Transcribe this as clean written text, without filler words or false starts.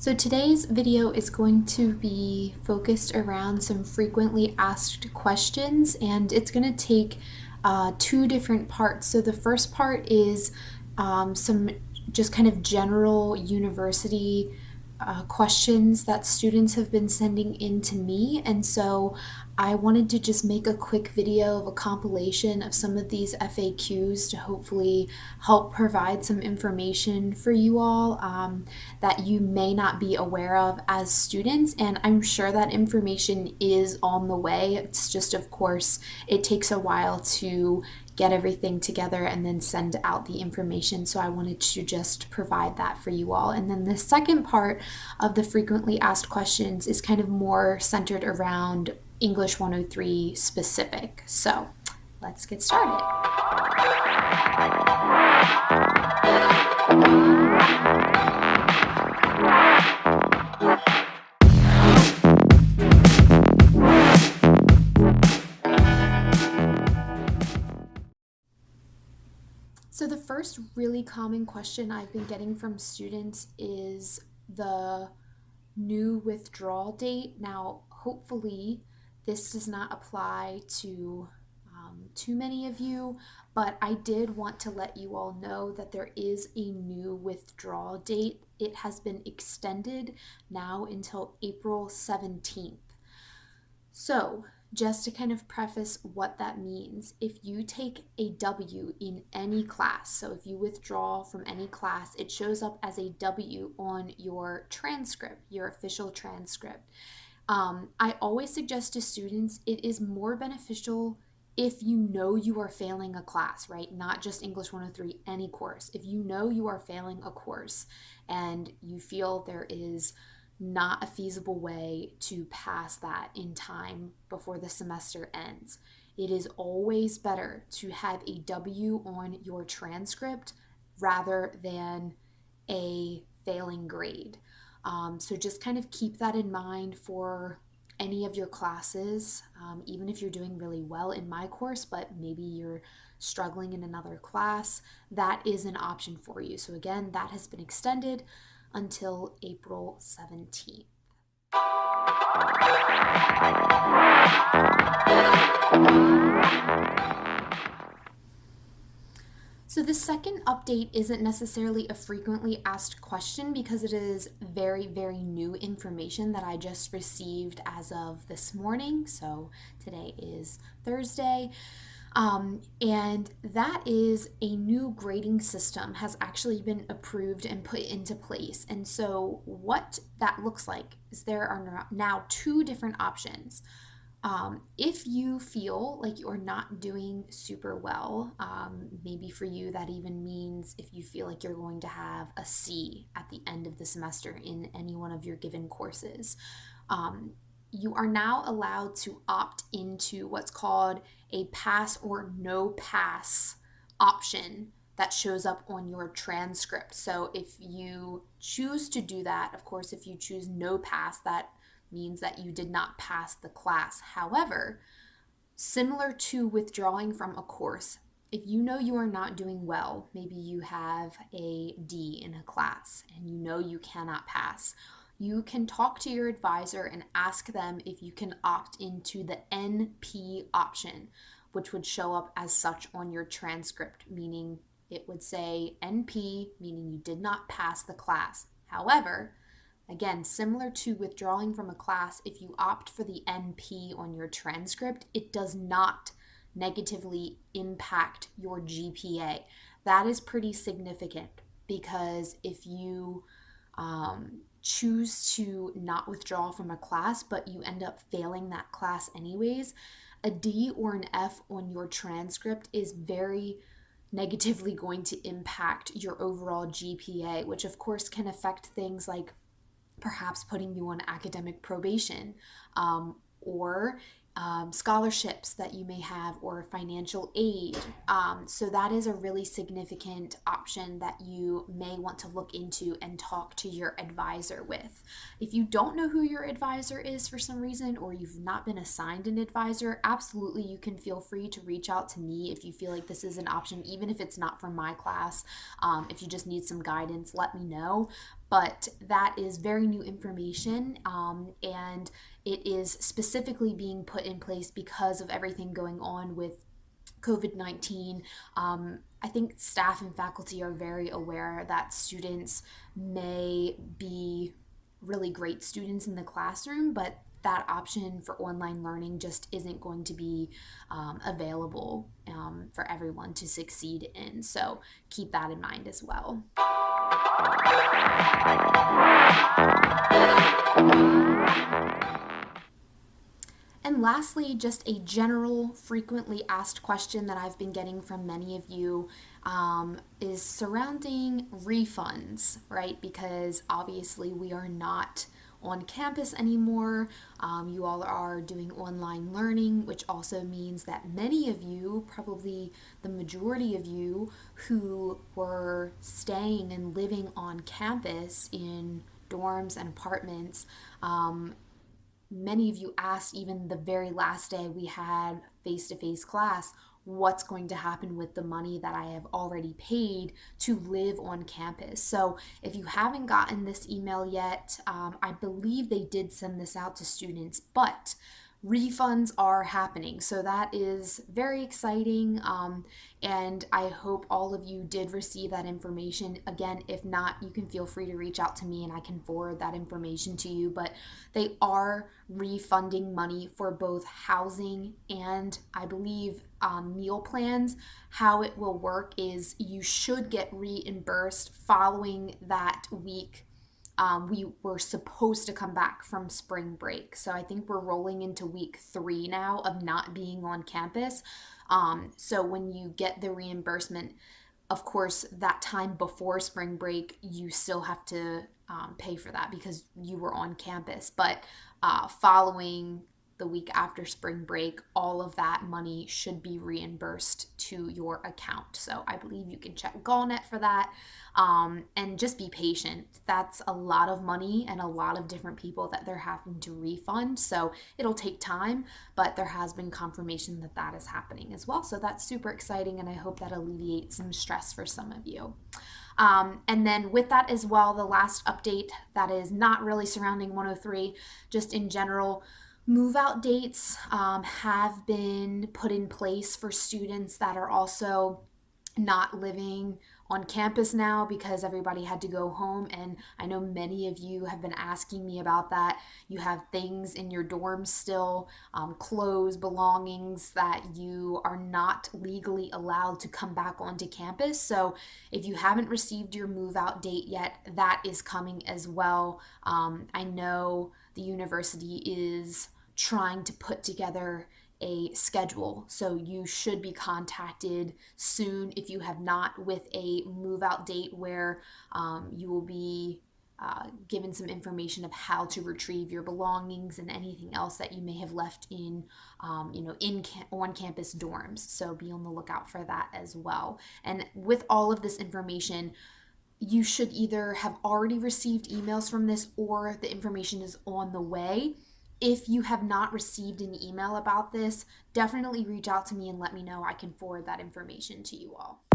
So today's video is going to be focused around some frequently asked questions, and it's going to take two different parts. So the first part is some just kind of general university questions that students have been sending in to me, and so I wanted to just make a quick video of a compilation of some of these FAQs to hopefully help provide some information for you all that you may not be aware of as students. And I'm sure that information is on the way. It's just, of course, it takes a while to get everything together and then send out the information. So I wanted to just provide that for you all. And then the second part of the frequently asked questions is kind of more centered around English 103 specific. So let's get started. So the first really common question I've been getting from students is the new withdrawal date. Now, hopefully this does not apply to too many of you, but I did want to let you all know that there is a new withdrawal date. It has been extended now until April 17th. So, just to kind of preface what that means, if you take a W in any class, so if you withdraw from any class, it shows up as a W on your transcript, your official transcript. I always suggest to students it is more beneficial if you know you are failing a class, right? Not just English 103, any course. If you know you are failing a course and you feel there is not a feasible way to pass that in time before the semester ends, it is always better to have a W on your transcript rather than a failing grade. So just kind of keep that in mind for any of your classes, even if you're doing really well in my course, but maybe you're struggling in another class, that is an option for you. So again, that has been extended until April 17th. So the second update isn't necessarily a frequently asked question because it is very, very new information that I just received as of this morning. So today is Thursday. And that is a new grading system has actually been approved and put into place. And so what that looks like is there are now two different options. If you feel like you're not doing super well, maybe for you that even means if you feel like you're going to have a C at the end of the semester in any one of your given courses, you are now allowed to opt into what's called a pass or no pass option that shows up on your transcript. So if you choose to do that, of course, if you choose no pass, that means that you did not pass the class. However, similar to withdrawing from a course, if you know you are not doing well, maybe you have a D in a class and you know you cannot pass, you can talk to your advisor and ask them if you can opt into the NP option, which would show up as such on your transcript, meaning it would say NP, meaning you did not pass the class. However, again, similar to withdrawing from a class, if you opt for the NP on your transcript, it does not negatively impact your GPA. That is pretty significant because if you choose to not withdraw from a class, but you end up failing that class anyways, a D or an F on your transcript is very negatively going to impact your overall GPA, which of course can affect things like perhaps putting you on academic probation, or scholarships that you may have, or financial aid. So that is a really significant option that you may want to look into and talk to your advisor with. If you don't know who your advisor is for some reason, or you've not been assigned an advisor, absolutely you can feel free to reach out to me if you feel like this is an option, even if it's not from my class. If you just need some guidance, let me know. but that is very new information, and it is specifically being put in place because of everything going on with COVID-19. I think staff and faculty are very aware that students may be really great students in the classroom, but that option for online learning just isn't going to be available for everyone to succeed in. So keep that in mind as well. And lastly, just a general frequently asked question that I've been getting from many of you is surrounding refunds, right? Because obviously we are not on campus anymore. You all are doing online learning, which also means that many of you, probably the majority of you who were staying and living on campus in dorms and apartments, many of you asked even the very last day we had face-to-face class, what's going to happen with the money that I have already paid to live on campus. So if you haven't gotten this email yet, I believe they did send this out to students, but refunds are happening. So that is very exciting. And I hope all of you did receive that information. Again, if not, you can feel free to reach out to me and I can forward that information to you. But they are refunding money for both housing and I believe meal plans. How it will work is you should get reimbursed following that week. We were supposed to come back from spring break. So I think we're rolling into week 3 now of not being on campus. So when you get the reimbursement, of course, that time before spring break, you still have to pay for that because you were on campus. But following the week after spring break, all of that money should be reimbursed to your account. So I believe you can check Gallnet for that. And just be patient. That's a lot of money and a lot of different people that they're having to refund. So it'll take time, but there has been confirmation that that is happening as well. So that's super exciting, and I hope that alleviates some stress for some of you. And then with that as well, the last update that is not really surrounding 103, just in general, move out dates have been put in place for students that are also not living on campus now because everybody had to go home. And I know many of you have been asking me about that. You have things in your dorms still, clothes, belongings that you are not legally allowed to come back onto campus. So if you haven't received your move out date yet, that is coming as well. I know the university is trying to put together a schedule, so you should be contacted soon if you have not, with a move out date where you will be given some information of how to retrieve your belongings and anything else that you may have left in on campus dorms. So be on the lookout for that as well. And with all of this information, you should either have already received emails from this or the information is on the way. If you have not received an email about this, definitely reach out to me and let me know. I can forward that information to you all.